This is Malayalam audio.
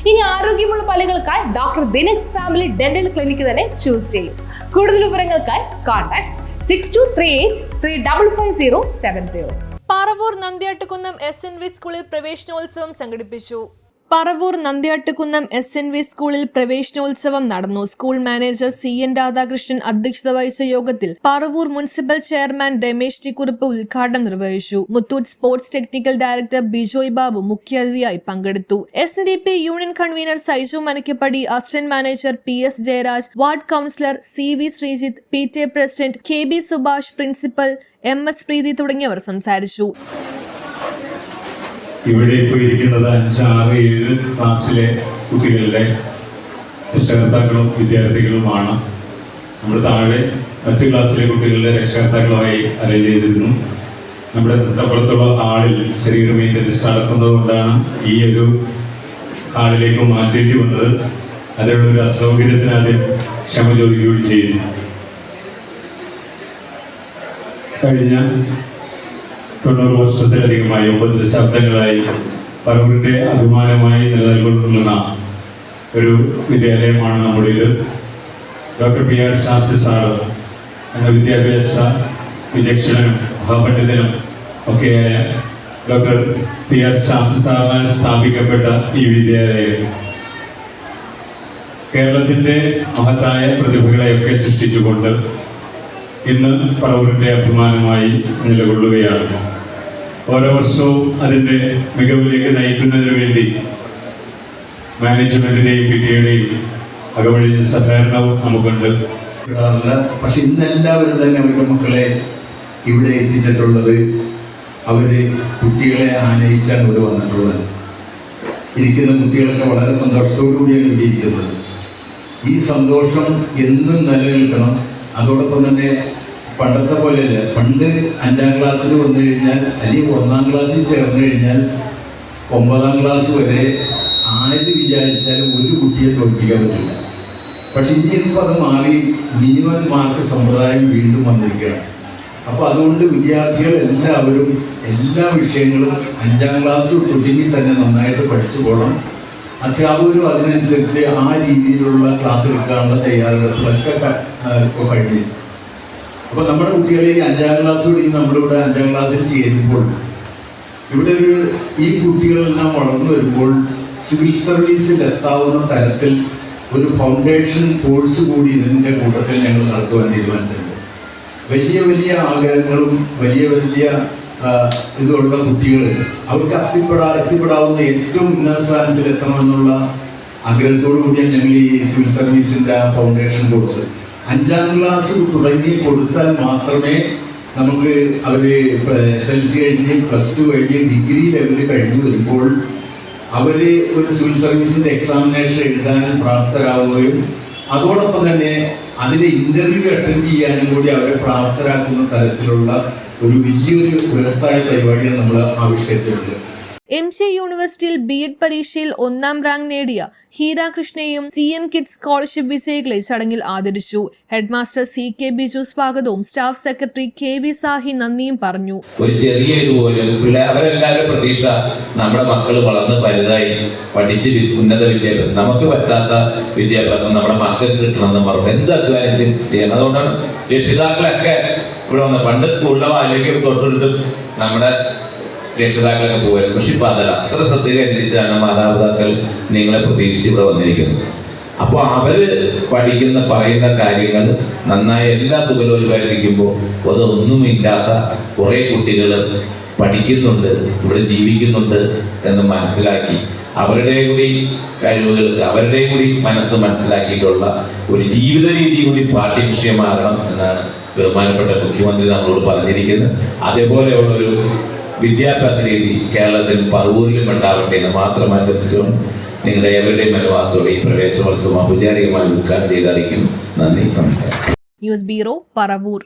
ഇനി ആരോഗ്യമുള്ള പല്ലുകൾക്കായി ഡോക്ടർ ദിനക്സ് ഫാമിലി ഡെന്റൽ ക്ലിനിക്ക് തന്നെ ചൂസ് ചെയ്യും. കൂടുതൽ വിവരങ്ങൾക്കായി കോൺടാക്ട് 6238355070. പറവൂർ നന്ദ്യാട്ടുകുന്നം SNV സ്കൂളിൽ പ്രവേശനോത്സവം സംഘടിപ്പിച്ചു. പറവൂർ നന്ദ്യാട്ടുകുന്നം SNV സ്കൂളിൽ പ്രവേശനോത്സവം നടന്നു. സ്കൂൾ മാനേജർ CN രാധാകൃഷ്ണൻ അധ്യക്ഷത വഹിച്ച യോഗത്തിൽ Paravur municipal chairman Ramesh T Kurup ഉദ്ഘാടനം നിർവഹിച്ചു. Muthoot sports technical director Bijoy Babu മുഖ്യാതിഥിയായി പങ്കെടുത്തു. SNDP union convener Saiju Manakkappady, assistant manager PS Jayaraj, ward councillor CV Sreejith, PTA president KB Subhash, principal MS പ്രീതി തുടങ്ങിയവർ സംസാരിച്ചു. ഇവിടെ ഇപ്പോൾ ഇരിക്കുന്നത് 5, 6, 7 ക്ലാസ്സിലെ കുട്ടികളുടെ രക്ഷകർത്താക്കളും വിദ്യാർത്ഥികളുമാണ്. നമ്മൾ താഴെ മറ്റു ക്ലാസ്സിലെ കുട്ടികളുടെ രക്ഷകർത്താക്കളുമായി അറേഞ്ച് ചെയ്തിരുന്നു. നമ്മുടെ തൊട്ടപ്പുറത്തുള്ള ഹാളിൽ ചെറിയൊരു മെയിൻ്റനൻസ് നടക്കുന്നത് കൊണ്ടാണ് ഈ ഒരു ഹാളിലേക്ക് മാറ്റേണ്ടി വന്നത്. അതിനുള്ള ഒരു അസൗകര്യത്തിന് ആദ്യം ക്ഷമ ചോദിക്കുകയും ചെയ്യുന്നു. കഴിഞ്ഞ 90 വർഷത്തിലധികമായി 9 ദശാബ്ദങ്ങളായി പറവൂരിന്റെ അഭിമാനമായി നിലനിൽക്കുന്ന ഒരു വിദ്യാലയമാണ് നമ്മുടേത്. ഡോക്ടർ PR ശാസ്ത്രി സാർ എന്ന വിദ്യാഭ്യാസ വിചക്ഷണനും മഹാപണ്ഡിതനും ഒക്കെയായ ഡോക്ടർ PR ശാസ്ത്രി സാറിനാൽ സ്ഥാപിക്കപ്പെട്ട ഈ വിദ്യാലയം കേരളത്തിന്റെ മഹത്തായ പ്രതിഭകളെയൊക്കെ സൃഷ്ടിച്ചുകൊണ്ട് ഇന്ന് പറവൂരിന്റെ അഭിമാനമായി നിലകൊള്ളുകയാണ്. ഓരോ വർഷവും അതിൻ്റെ മികവിലേക്ക് നയിക്കുന്നതിന് വേണ്ടി മാനേജ്മെന്റിന്റെയും PTAയുടെയും അകവഴിഞ്ഞ സഹകരണവും നമുക്കുണ്ട്. പക്ഷെ ഇന്നെല്ലാവരും തന്നെ അവരുടെ മക്കളെ ഇവിടെ എത്തിച്ചിട്ടുള്ളത് അവര് കുട്ടികളെ ആനയിച്ചാണ് ഇവിടെ വന്നിട്ടുള്ളത്. ഇരിക്കുന്ന കുട്ടികളൊക്കെ വളരെ സന്തോഷത്തോടു കൂടിയാണ് ഇവിടെ ഇരിക്കുന്നത്. ഈ സന്തോഷം എന്നും നിലനിൽക്കണം. അതോടൊപ്പം തന്നെ പണ്ടത്തെ പോലെയല്ല. പണ്ട് 5ാം ക്ലാസ്സിൽ വന്നു കഴിഞ്ഞാൽ അല്ലെങ്കിൽ 1ാം ക്ലാസ്സിൽ ചേർന്ന് കഴിഞ്ഞാൽ 9ാം ക്ലാസ് വരെ ആര് വിചാരിച്ചാലും ഒരു കുട്ടിയെ തോൽപ്പിക്കാൻ പറ്റില്ല. പക്ഷെ ഇനിയിപ്പോൾ അത് മാറി മിനിമം മാർക്ക് സമ്പ്രദായം വീണ്ടും വന്നിരിക്കുകയാണ്. അപ്പോൾ അതുകൊണ്ട് വിദ്യാർത്ഥികൾ എല്ലാവരും എല്ലാ വിഷയങ്ങളും 5ാം ക്ലാസ് തുടങ്ങി തന്നെ നന്നായിട്ട് പഠിച്ചു പോകണം. അധ്യാപകരും അതിനനുസരിച്ച് ആ രീതിയിലുള്ള ക്ലാസ് എടുക്കാനുള്ള തയ്യാറെടുപ്പുകളൊക്കെ ഇപ്പോൾ കഴിഞ്ഞു. അപ്പോൾ നമ്മുടെ കുട്ടികളെ ഈ 5ാം ക്ലാസ് കൂടി നമ്മളിവിടെ 5ാം ക്ലാസ്സിൽ ചേരുമ്പോൾ ഇവിടെ ഈ കുട്ടികളെല്ലാം വളർന്നു വരുമ്പോൾ സിവിൽ സർവീസിൽ എത്താവുന്ന തരത്തിൽ ഒരു ഫൗണ്ടേഷൻ കോഴ്സ് കൂടി ഇതിൻ്റെ കൂട്ടത്തിൽ ഞങ്ങൾ നടത്തുവാൻ തീരുമാനിച്ചിട്ടുണ്ട്. വലിയ വലിയ ആഗ്രഹങ്ങളും വലിയ വലിയ ഇതുള്ള കുട്ടികൾ അവർക്ക് എത്തിപ്പെടാവുന്ന ഏറ്റവും ഉന്നത സ്ഥാനത്തിൽ എത്തണമെന്നുള്ള ആഗ്രഹത്തോടു കൂടിയാണ് ഞങ്ങൾ ഈ സിവിൽ സർവീസിൻ്റെ ഫൗണ്ടേഷൻ കോഴ്സ് 5ാം ക്ലാസ് തുടങ്ങി കൊടുത്താൽ മാത്രമേ നമുക്ക് അവർ SLC കഴിഞ്ഞ് +2 കഴിഞ്ഞ് ഡിഗ്രി ലെവലിൽ കഴിഞ്ഞു വരുമ്പോൾ അവർ ഒരു സിവിൽ സർവീസിൻ്റെ എക്സാമിനേഷൻ എഴുതാൻ പ്രാപ്തരാവുകയും അതോടൊപ്പം തന്നെ അതിലെ ഇൻ്റർവ്യൂ അറ്റൻഡ് ചെയ്യാനും കൂടി അവരെ പ്രാപ്തരാക്കുന്ന തരത്തിലുള്ള ഒരു വലിയൊരു ബൃഹത്തായ പരിപാടിയാണ് നമ്മൾ ആവിഷ്കരിച്ചിട്ടുണ്ട്. MJ യൂണിവേഴ്സിറ്റിയിൽ B.Ed പരീക്ഷയിൽ 1ാം റാങ്ക് നേടിയ ഹീര കൃഷ്ണയും CM കിഡ്സ് സ്കോളർഷിപ്പ് വിജയികളെ ചടങ്ങിൽ ആദരിച്ചു. ഹെഡ്മാസ്റ്റർ CK ബിജു സ്വാഗതവും സ്റ്റാഫ് സെക്രട്ടറി KB സാഹി നന്ദിയും പറഞ്ഞു. ഒരു ചെറിയ ഇതുപോലെ അവരെല്ലാവരും പ്രതീക്ഷ നമ്മുടെ മക്കൾ വളർന്ന് വലുതായി പഠിച്ച് ഉന്നത വിദ്യാഭ്യാസം നമുക്ക് പറ്റാത്ത വിദ്യാഭ്യാസം നമ്മുടെ മക്കൾക്ക് കിട്ടണമെന്ന് പറഞ്ഞു എന്ത് അധ്വാനിച്ച് ചെയ്യണം. അതുകൊണ്ടാണ് രക്ഷിതാക്കളൊക്കെ ഇവിടെ വന്നത്. പണ്ട് സ്കൂളിലോ അല്ലെങ്കിൽ തൊട്ടടുത്ത് നമ്മുടെ രക്ഷിതാക്കളൊക്കെ പോയത്. പക്ഷെ ഇപ്പം അതല്ല. അത്ര ശ്രദ്ധ കേന്ദ്രീകരിച്ചാണ് മാതാപിതാക്കൾ നിങ്ങളെ പ്രതീക്ഷിച്ച് ഇവിടെ വന്നിരിക്കുന്നത്. അപ്പോൾ അവര് പറയുന്ന കാര്യങ്ങൾ നന്നായി എല്ലാ സുഖലോലുമായിരിക്കുമ്പോൾ അതൊന്നുമില്ലാത്ത കുറേ കുട്ടികൾ പഠിക്കുന്നുണ്ട്, ഇവിടെ ജീവിക്കുന്നുണ്ട് എന്ന് മനസ്സിലാക്കി അവരുടെ കൂടി കഴിവുകൾ അവരുടെ കൂടി മനസ്സ് മനസ്സിലാക്കിയിട്ടുള്ള ഒരു ജീവിത രീതി കൂടി പാഠ്യവിഷയമാകണം എന്നാണ് ബഹുമാനപ്പെട്ട മുഖ്യമന്ത്രി നമ്മളോട് പറഞ്ഞിരിക്കുന്നത്. അതേപോലെയുള്ളൊരു വിദ്യാഭ്യാസ രീതി കേരളത്തിൽ പറവൂരിലും ഉണ്ടാവട്ടെ എന്ന് മാത്രം ആശംസിച്ചുകൊണ്ട് നിങ്ങളുടെ എവരുടെയും അനുവാദത്തോടെ ഈ പ്രവേശനോത്സവം ഔപചാരികമായി ഉദ്ഘാടനം ചെയ്തറിയിക്കുന്നു. നന്ദി, നമസ്കാരം. News bureau, Paravur.